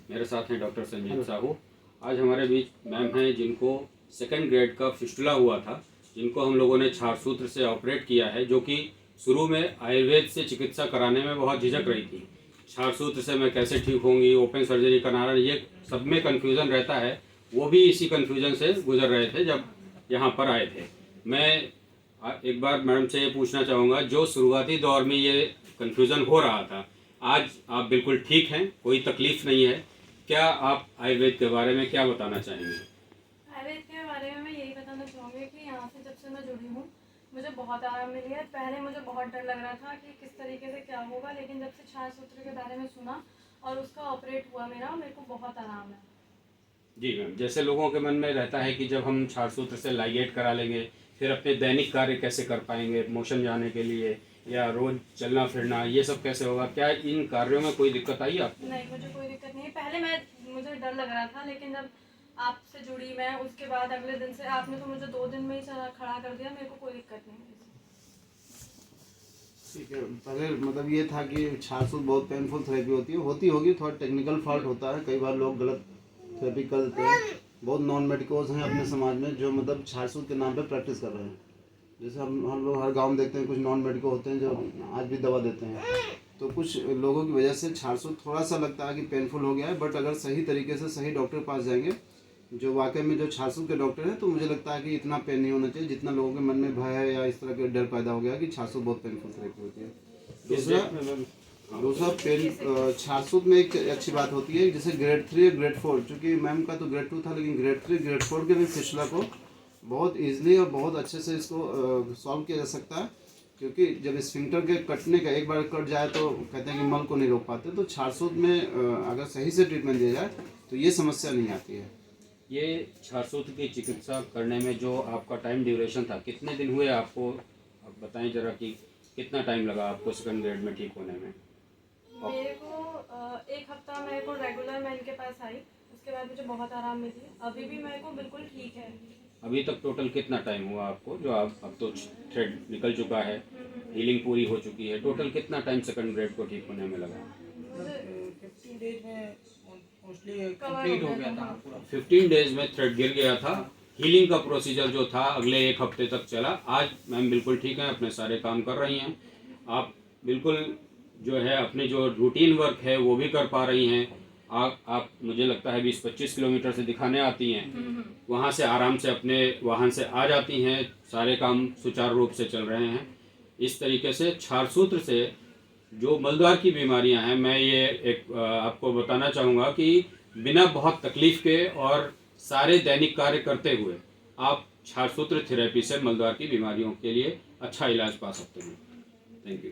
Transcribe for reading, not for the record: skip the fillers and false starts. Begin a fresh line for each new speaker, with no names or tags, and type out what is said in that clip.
मेरे साथ हैं डॉक्टर संजीव साहू। आज हमारे बीच मैम हैं जिनको सेकंड ग्रेड का फिस्टुला हुआ था, जिनको हम लोगों ने छार सूत्र से ऑपरेट किया है, जो कि शुरू में आयुर्वेद से चिकित्सा कराने में बहुत झिझक रही थी। छार सूत्र से मैं कैसे ठीक होंगी, ओपन सर्जरी कराना, ये सब में कन्फ्यूज़न रहता है। वो भी इसी कन्फ्यूज़न से गुजर रहे थे जब यहाँ पर आए थे। मैं एक बार मैडम से ये पूछना चाहूँगा, जो शुरुआती दौर में ये कन्फ्यूज़न हो रहा था, आज आप बिल्कुल ठीक हैं, कोई तकलीफ नहीं है। क्या आप आयुर्वेद के बारे में क्या बताना चाहेंगे?
आयुर्वेद के बारे में मैं यही बताना चाहूँगी कि यहाँ से जब से मैं जुड़ी हूँ मुझे बहुत आराम मिली है। पहले मुझे बहुत डर लग रहा था कि किस तरीके से क्या होगा, लेकिन जब से छार सूत्र के बारे में सुना और उसका ऑपरेट हुआ मेरे को बहुत आराम है।
जी मैम, जैसे लोगों के मन में रहता है कि जब हम छार सूत्र से लाइगेट करा लेंगे फिर अपने दैनिक कार्य कैसे कर पाएंगे, मोशन जाने के लिए या रोज चलना फिरना, ये सब कैसे होगा? क्या इन कार्यों में कोई दिक्कत आई आपको?
नहीं, मुझे कोई दिक्कत नहीं है। पहले मुझे डर लग रहा था, लेकिन जब आपसे जुड़ी मैं उसके बाद अगले दिन से आपने तो मुझे 2 दिन में ही खड़ा कर दिया। मेरे को कोई दिक्कत नहीं है।
ठीक है। पहले मतलब ये था कि छार सूत्र बहुत पेनफुल थेरेपी होती होगी, थोड़ा टेक्निकल फॉल्ट होता है, कई बार लोग गलत थेरेपी कर देते हैं। बहुत नॉन मेडिकोज हैं अपने समाज में जो मतलब छार सूत्र के नाम पे प्रैक्टिस कर रहे हैं। जैसे हम लोग हर गांव में देखते हैं, कुछ नॉन मेडिको होते हैं जो आज भी दवा देते हैं। तो कुछ लोगों की वजह से छार सूत्र थोड़ा सा लगता है कि पेनफुल हो गया है, बट अगर सही तरीके से सही डॉक्टर के पास जाएंगे, जो वाकई में जो छार सूत्र के डॉक्टर हैं, तो मुझे लगता है कि इतना पेन नहीं होना चाहिए जितना लोगों के मन में भय है या इस तरह के डर पैदा हो गया कि छार सूत्र बहुत पेनफुल थेरेपी होती है। दूसरा पेन छार सूत्र में एक अच्छी बात होती है, जैसे ग्रेड 3 और ग्रेड 4, चूँकि मैम का तो ग्रेड 2 था, लेकिन ग्रेड 3 ग्रेड 4 के भी फिस्टुला को बहुत ईजिली और बहुत अच्छे से इसको सॉल्व किया जा सकता है। क्योंकि जब स्फिंक्टर के कटने का एक बार कट जाए तो कहते हैं कि मल को नहीं रोक पाते, तो छार सूत्र में अगर सही से ट्रीटमेंट दिया जाए तो ये समस्या नहीं आती है।
ये छार सूत्र की चिकित्सा करने में जो आपका टाइम ड्यूरेशन था, कितने दिन हुए आपको? आप बताएं जरा कि कितना टाइम लगा आपको सेकंड ग्रेड में ठीक होने में?
मेरे को 1 हफ्ता मेरे को रेगुलर मैं इनके पास आई, उसके बाद मुझे बहुत आराम मिली। अभी भी मेरे को बिल्कुल ठीक है।
अभी तक टोटल कितना टाइम हुआ आपको? जो आप अब तो थ्रेड निकल चुका है, हीलिंग पूरी हो चुकी है, टोटल कितना टाइम सेकंड ग्रेड को ठीक होने में लगा?
15 डेज में मोस्टली कंप्लीट हो गया था पूरा।
15 डेज में थ्रेड गिर गया था। हीलिंग का प्रोसीजर जो था अगले 1 हफ्ते तक चला। आज मैम बिल्कुल ठीक हैं, अपने सारे काम कर रही हैं। आप बिल्कुल जो है अपने जो रूटीन वर्क है वो भी कर पा रही हैं। आप मुझे लगता है 20-25 किलोमीटर से दिखाने आती हैं, वहाँ से आराम से अपने वाहन से आ जाती हैं, सारे काम सुचारू रूप से चल रहे हैं। इस तरीके से छार सूत्र से जो मलद्वार की बीमारियां हैं, मैं ये एक आपको बताना चाहूँगा कि बिना बहुत तकलीफ के और सारे दैनिक कार्य करते हुए आप छार सूत्र थेरेपी से मलद्वार की बीमारियों के लिए अच्छा इलाज पा सकते हैं। Thank you.